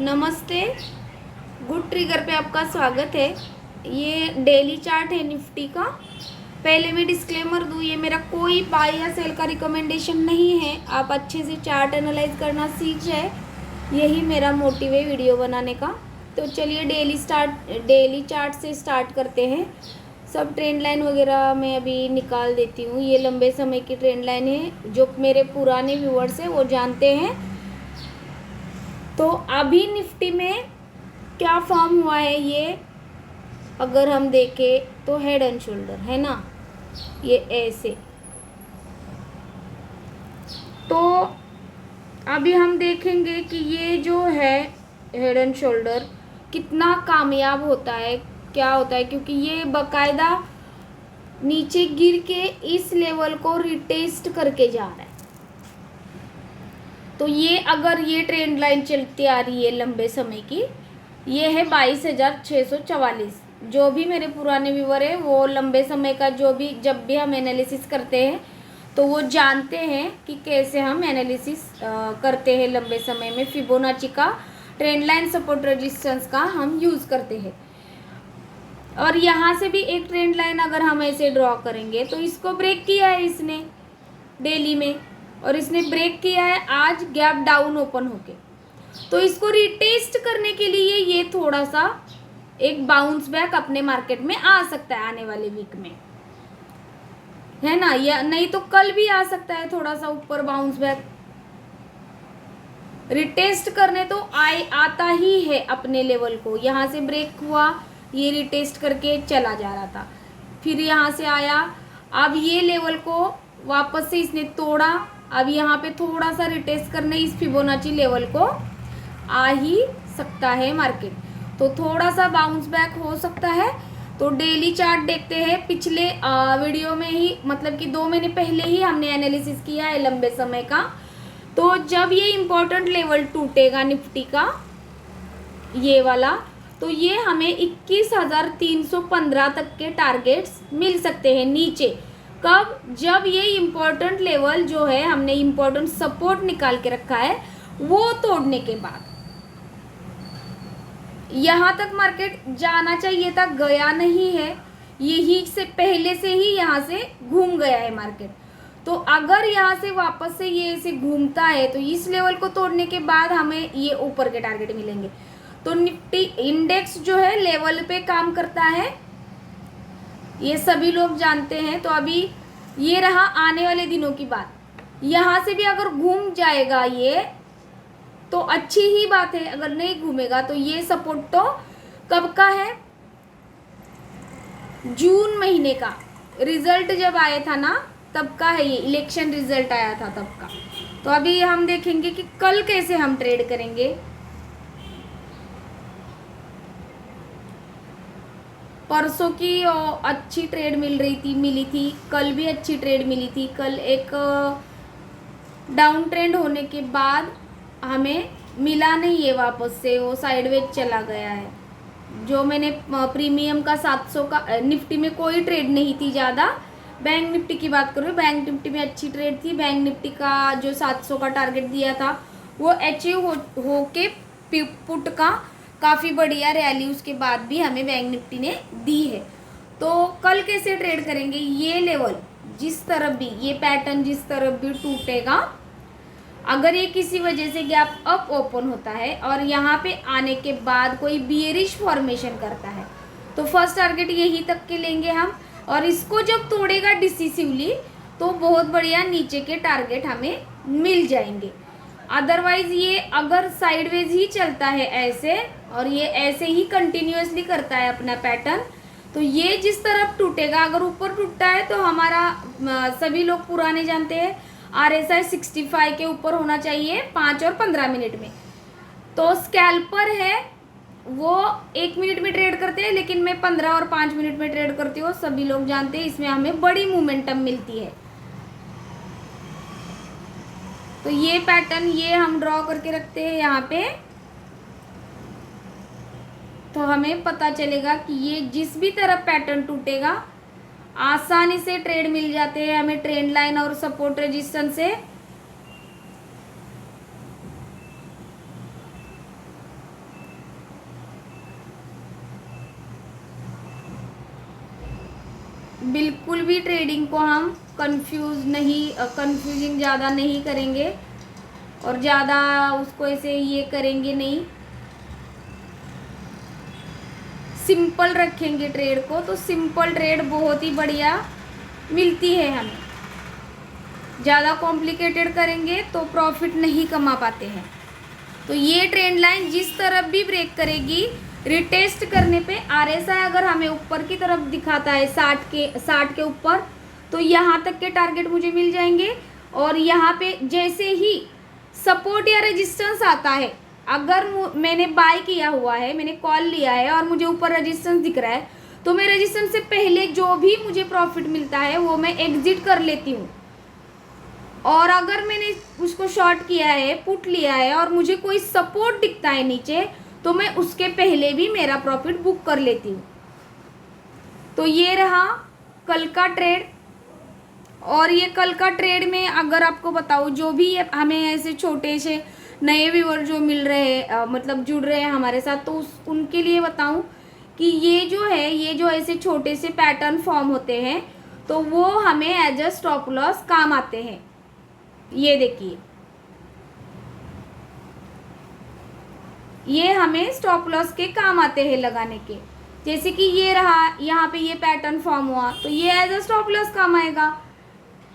नमस्ते। Good trigger पे आपका स्वागत है। ये डेली चार्ट है निफ्टी का। पहले मैं डिस्क्लेमर दूँ, ये मेरा कोई बाय या सेल का रिकमेंडेशन नहीं है। आप अच्छे से चार्ट एनालाइज करना सीख जाए, यही मेरा मोटिव है वीडियो बनाने का। तो चलिए डेली चार्ट से स्टार्ट करते हैं। सब ट्रेंड लाइन वगैरह मैं अभी निकाल देती हूँ। ये लंबे समय की ट्रेंड लाइन है, जो मेरे पुराने व्यूअर्स हैं वो जानते हैं। तो अभी निफ्टी में क्या फॉर्म हुआ है, ये अगर हम देखें तो हेड एंड शोल्डर है ना, ये ऐसे। तो अभी हम देखेंगे कि ये जो है हेड एंड शोल्डर कितना कामयाब होता है, क्या होता है, क्योंकि ये बकायदा नीचे गिर के इस लेवल को रिटेस्ट करके जा रहा है। तो ये अगर ये ट्रेंड लाइन चलती आ रही है लंबे समय की, ये है 22,644। जो भी मेरे पुराने व्यूअर है वो लंबे समय का जब भी हम एनालिसिस करते हैं तो वो जानते हैं कि कैसे हम एनालिसिस करते हैं। लंबे समय में फिबोनाची का ट्रेंड लाइन सपोर्ट रेजिस्टेंस का हम यूज़ करते हैं। और यहाँ से भी एक ट्रेंड लाइन अगर हम ऐसे ड्रॉ करेंगे तो इसको ब्रेक किया है इसने डेली में, और इसने ब्रेक किया है आज गैप डाउन ओपन होके। तो इसको रिटेस्ट करने के लिए ये थोड़ा सा एक बाउंस बैक अपने मार्केट में आ सकता है आने वाले वीक में, है ना, या नहीं तो कल भी आ सकता है थोड़ा सा ऊपर बाउंस बैक। रिटेस्ट करने तो आता ही है अपने लेवल को। यहाँ से ब्रेक हुआ, ये रिटेस्ट करके चला जा रहा था, फिर यहाँ से आया, अब ये लेवल को वापस से इसने तोड़ा। अब यहाँ पे थोड़ा सा रिटेस्ट करने इस फिबोनाची लेवल को आ ही सकता है मार्केट, तो थोड़ा सा बाउंस बैक हो सकता है। तो डेली चार्ट देखते हैं। पिछले वीडियो में ही, मतलब कि 2 महीने पहले ही हमने एनालिसिस किया है लंबे समय का। तो जब ये इम्पोर्टेंट लेवल टूटेगा निफ्टी का, ये वाला, तो ये हमें 21,315 तक के टारगेट्स मिल सकते हैं नीचे। कब? जब ये इम्पोर्टेंट लेवल जो है, हमने इम्पोर्टेंट सपोर्ट निकाल के रखा है, वो तोड़ने के बाद। यहाँ तक मार्केट जाना चाहिए था, गया नहीं है, यही से पहले से ही यहाँ से घूम गया है मार्केट। तो अगर यहाँ से वापस से ये ऐसे घूमता है तो इस लेवल को तोड़ने के बाद हमें ये ऊपर के टारगेट मिलेंगे। तो निफ्टी इंडेक्स जो है लेवल पे काम करता है, ये सभी लोग जानते हैं। तो अभी ये रहा आने वाले दिनों की बात। यहाँ से भी अगर घूम जाएगा ये तो अच्छी ही बात है, अगर नहीं घूमेगा तो ये सपोर्ट तो कब का है, जून महीने का रिजल्ट जब आया था ना तब का है, ये इलेक्शन रिजल्ट आया था तब का। तो अभी हम देखेंगे कि कल कैसे हम ट्रेड करेंगे। परसों की अच्छी ट्रेड मिली थी, कल भी अच्छी ट्रेड मिली थी। कल एक डाउन ट्रेंड होने के बाद हमें मिला नहीं है, वापस से वो साइडवेज चला गया है। जो मैंने प्रीमियम का 700 का निफ्टी में कोई ट्रेड नहीं थी ज़्यादा। बैंक निफ्टी की बात करूँ, बैंक निफ्टी में अच्छी ट्रेड थी। बैंक निफ्टी का जो 700 का टारगेट दिया था वो अचीव हो के पुट का काफ़ी बढ़िया रैली उसके बाद भी हमें बैंक निफ्टी ने दी है। तो कल कैसे ट्रेड करेंगे, ये लेवल जिस तरफ भी, ये पैटर्न जिस तरफ भी टूटेगा, अगर ये किसी वजह से गैप अप ओपन होता है और यहाँ पे आने के बाद कोई बियरिश फॉर्मेशन करता है तो फर्स्ट टारगेट यही तक के लेंगे हम। और इसको जब तोड़ेगा डिसिसिवली तो बहुत बढ़िया नीचे के टारगेट हमें मिल जाएंगे। अदरवाइज ये अगर साइडवेज ही चलता है ऐसे, और ये ऐसे ही कंटिन्यूअसली करता है अपना पैटर्न, तो ये जिस तरफ टूटेगा, अगर ऊपर टूटता है तो हमारा सभी लोग पुराने जानते हैं RSI 65 के ऊपर होना चाहिए 5 और 15 मिनट में। तो स्कैल्पर है वो 1 मिनट में ट्रेड करते हैं, लेकिन मैं 15 और 5 मिनट में ट्रेड करती हूँ, सभी लोग जानते हैं। इसमें हमें बड़ी मोमेंटम मिलती है। तो ये पैटर्न ये हम ड्रॉ करके रखते हैं यहाँ पे, तो हमें पता चलेगा कि ये जिस भी तरफ पैटर्न टूटेगा आसानी से ट्रेड मिल जाते हैं हमें ट्रेंड लाइन और सपोर्ट रेजिस्टेंस से। बिल्कुल भी ट्रेडिंग को हम कंफ्यूजिंग ज़्यादा नहीं करेंगे और ज़्यादा उसको ऐसे ये करेंगे नहीं, सिंपल रखेंगे ट्रेड को। तो सिंपल ट्रेड बहुत ही बढ़िया मिलती है हमें। ज़्यादा कॉम्प्लिकेटेड करेंगे तो प्रॉफिट नहीं कमा पाते हैं। तो ये ट्रेंड लाइन जिस तरफ भी ब्रेक करेगी, रिटेस्ट करने पे आरएसआई अगर हमें ऊपर की तरफ दिखाता है 60 के ऊपर, तो यहाँ तक के टारगेट मुझे मिल जाएंगे। और यहाँ पे जैसे ही सपोर्ट या रेजिस्टेंस आता है, अगर मैंने बाय किया हुआ है, मैंने कॉल लिया है और मुझे ऊपर रेजिस्टेंस दिख रहा है, तो मैं रेजिस्टेंस से पहले जो भी मुझे प्रॉफिट मिलता है वो मैं एग्जिट कर लेती हूँ। और अगर मैंने उसको शॉर्ट किया है, पुट लिया है और मुझे कोई सपोर्ट दिखता है नीचे, तो मैं उसके पहले भी मेरा प्रॉफिट बुक कर लेती हूँ। तो ये रहा कल का ट्रेड। और ये कल का ट्रेड में अगर आपको बताऊँ, जो भी हमें ऐसे छोटे से नए व्यूअर जो मिल रहे हैं, मतलब जुड़ रहे हैं हमारे साथ, तो उनके लिए बताऊँ कि ये जो है, ये जो ऐसे छोटे से पैटर्न फॉर्म होते हैं, तो वो हमें एज अ स्टॉप लॉस काम आते हैं। ये देखिए, ये हमें स्टॉप लॉस के काम आते हैं लगाने के। जैसे कि ये रहा, यहाँ पे ये पैटर्न फॉर्म हुआ, तो ये एज अ स्टॉप लॉस काम आएगा।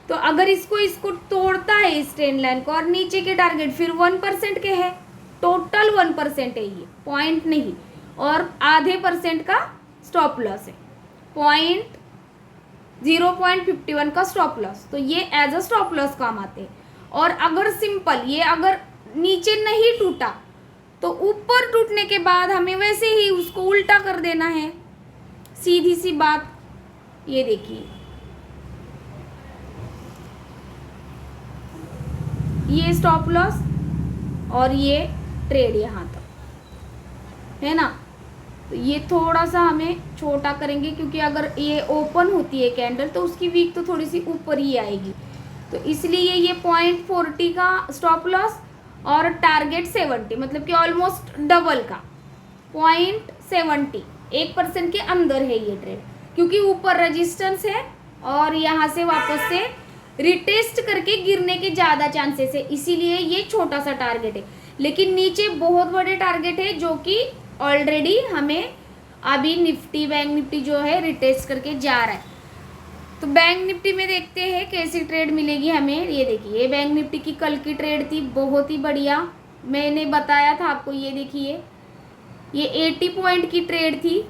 तो अगर इसको तोड़ता है इस ट्रेंड लाइन को, और नीचे के टारगेट फिर 1% के है, टोटल 1% है, ये पॉइंट नहीं, और आधे % का स्टॉप लॉस है, 0.51 का स्टॉप लॉस। तो ये एज अ स्टॉप लॉस काम आते हैं। और अगर सिंपल ये अगर नीचे नहीं टूटा, तो ऊपर टूटने के बाद हमें वैसे ही उसको उल्टा कर देना है, सीधी सी बात। ये देखिए, ये स्टॉप लॉस और ये ट्रेड यहाँ तक है ना। तो ये थोड़ा सा हमें छोटा करेंगे, क्योंकि अगर ये ओपन होती है कैंडल तो उसकी वीक तो थोड़ी सी ऊपर ही आएगी। तो इसलिए ये 0.40 का स्टॉप लॉस और टारगेट 70, मतलब कि ऑलमोस्ट डबल का 0.70, 1% के अंदर है ये ट्रेड, क्योंकि ऊपर रेजिस्टेंस है और यहाँ से वापस से रिटेस्ट करके गिरने के ज़्यादा चांसेस है, इसीलिए ये छोटा सा टारगेट है। लेकिन नीचे बहुत बड़े टारगेट है, जो कि ऑलरेडी हमें अभी निफ्टी, बैंक निफ्टी जो है रिटेस्ट करके जा रहा है। तो बैंक निफ्टी में देखते हैं कैसी ट्रेड मिलेगी हमें। ये देखिए, ये बैंक निफ्टी की कल की ट्रेड थी, बहुत ही बढ़िया, मैंने बताया था आपको। ये देखिए, ये 80 पॉइंट की ट्रेड थी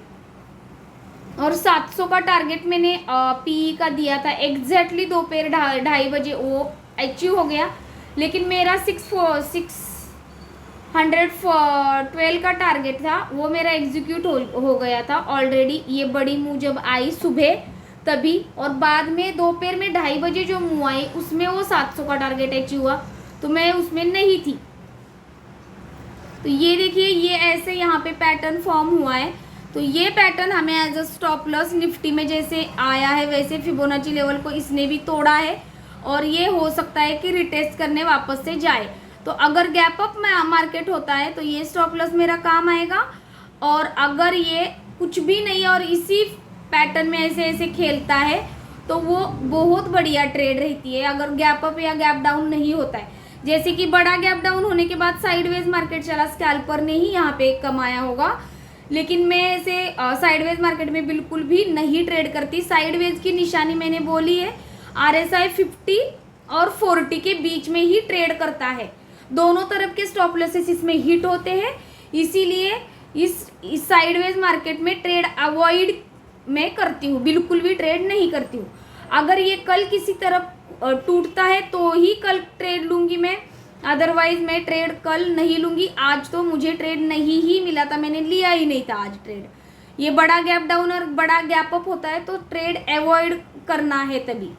और 700 का टारगेट मैंने पीई का दिया था। एग्जैक्टली दोपहर 2:30 बजे वो अचीव हो गया। लेकिन मेरा 612 का टारगेट था, वो मेरा एग्जीक्यूट हो गया था ऑलरेडी। ये बड़ी मूव जब आई सुबह तभी, और बाद में दोपहर में 2:30 बजे जो मूव आई उसमें वो 700 का टारगेट अचीव हुआ, तो मैं उसमें नहीं थी। तो ये देखिए, ये ऐसे यहाँ पे पैटर्न फॉर्म हुआ है। तो ये पैटर्न हमें as a stop loss Nifty में जैसे आया है, वैसे फिबोनाची लेवल को इसने भी तोड़ा है, और ये हो सकता है कि रिटेस्ट करने वापस से जाए। तो अगर गैप अप में मार्केट होता है तो ये स्टॉप लॉस मेरा काम आएगा। और अगर ये कुछ भी नहीं और इसी पैटर्न में ऐसे ऐसे खेलता है, तो वो बहुत बढ़िया ट्रेड रहती है। अगर गैप अप या गैप डाउन नहीं होता है, जैसे कि बड़ा गैप डाउन होने के बाद साइडवेज मार्केट चला, स्कैल्पर ने ही यहाँ पे कमाया होगा। लेकिन मैं ऐसे साइडवेज मार्केट में बिल्कुल भी नहीं ट्रेड करती। साइडवेज की निशानी मैंने बोली है, RSI 50 और 40 के बीच में ही ट्रेड करता है। दोनों तरफ के स्टॉप लॉसेस इसमें हिट होते हैं, इसीलिए इस साइडवेज मार्केट में ट्रेड अवॉइड मैं करती हूँ, बिल्कुल भी ट्रेड नहीं करती हूँ। अगर ये कल किसी तरफ टूटता है तो ही कल ट्रेड लूँगी मैं, अदरवाइज मैं ट्रेड कल नहीं लूँगी। आज तो मुझे ट्रेड नहीं ही मिला था, मैंने लिया ही नहीं था आज ट्रेड। ये बड़ा गैप डाउन और बड़ा गैप अप होता है तो ट्रेड अवॉइड करना है तभी।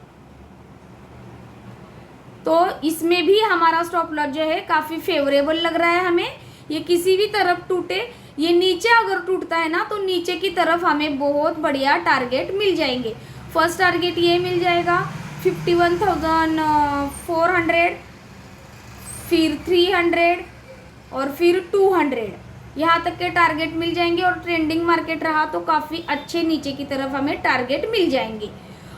तो इसमें भी हमारा स्टॉप लॉस जो है काफ़ी फेवरेबल लग रहा है हमें। ये किसी भी तरफ टूटे, ये नीचे अगर टूटता है ना तो नीचे की तरफ हमें बहुत बढ़िया टारगेट मिल जाएंगे। फर्स्ट टारगेट ये मिल जाएगा 51,400, फिर 300 और फिर 200, यहाँ तक के टारगेट मिल जाएंगे। और ट्रेंडिंग मार्केट रहा तो काफ़ी अच्छे नीचे की तरफ हमें टारगेट मिल जाएंगे।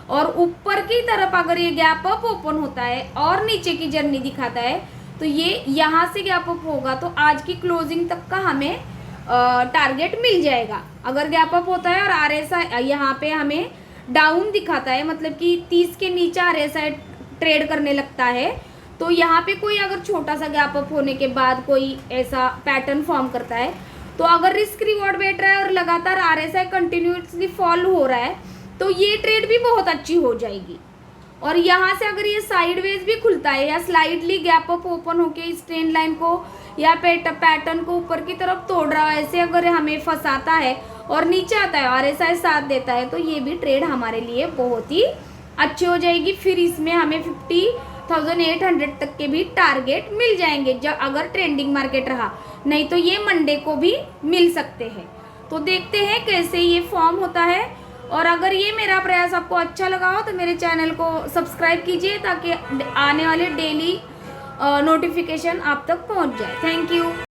और ऊपर की तरफ अगर ये गैप अप ओपन होता है और नीचे की जर्नी दिखाता है तो ये यहाँ से गैप अप होगा तो आज की क्लोजिंग तक का हमें टारगेट मिल जाएगा। अगर गैप अप होता है और RSI यहाँ पे हमें डाउन दिखाता है, मतलब कि 30 के नीचे RSI ट्रेड करने लगता है, तो यहाँ पे कोई अगर छोटा सा गैप अप होने के बाद कोई ऐसा पैटर्न फॉर्म करता है तो अगर रिस्क रिवॉर्ड बैठ रहा है और लगातार RSI कंटिन्यूसली फॉल हो रहा है तो ये ट्रेड भी बहुत अच्छी हो जाएगी। और यहाँ से अगर ये साइडवेज भी खुलता है या स्लाइडली गैप अप ओपन होके इस ट्रेंड लाइन को या पैटर्न को ऊपर की तरफ तोड़ रहा है, ऐसे अगर हमें फंसाता है और नीचे आता है RSI साथ देता है तो ये भी ट्रेड हमारे लिए बहुत ही अच्छी हो जाएगी। फिर इसमें हमें 50,800 तक के भी टारगेट मिल जाएंगे जब अगर ट्रेंडिंग मार्केट रहा, नहीं तो ये मंडे को भी मिल सकते हैं। तो देखते हैं कैसे ये फॉर्म होता है। और अगर ये मेरा प्रयास आपको अच्छा लगा हो तो मेरे चैनल को सब्सक्राइब कीजिए ताकि आने वाले डेली नोटिफिकेशन आप तक पहुंच जाए। Thank you.